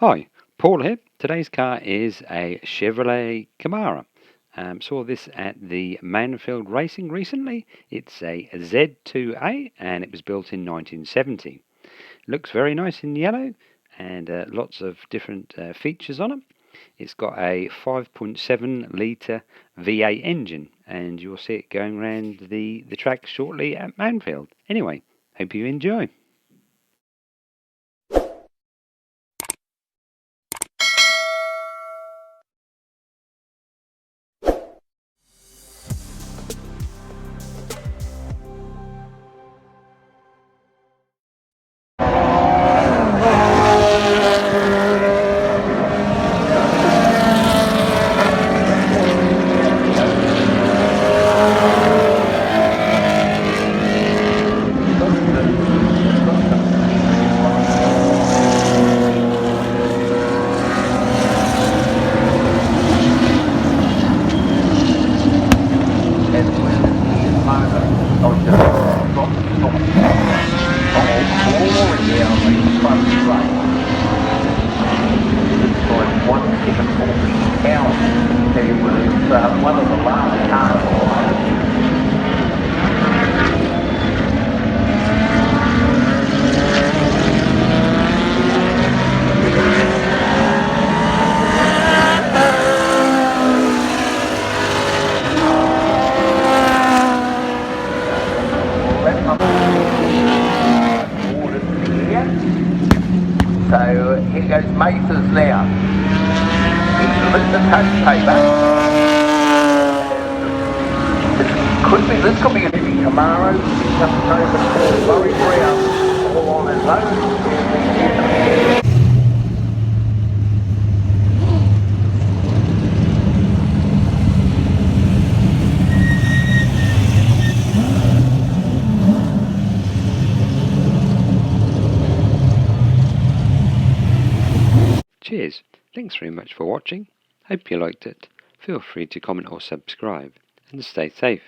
Hi, Paul here. Today's car is a Chevrolet Camaro. Saw this at the Mansfield Racing recently. It's a Z2A and it was built in 1970. Looks very nice in yellow and lots of different features on it. It's got a 5.7 litre V8 engine and you'll see it going around the track shortly at Mansfield. Anyway, hope you enjoy. One of the last cars. So here goes Maces now. He's lit the touch paper. This could be a Camaro, just Lorry Brown, all on his own. Cheers. Thanks very much for watching. Hope you liked it. Feel free to comment or subscribe and stay safe.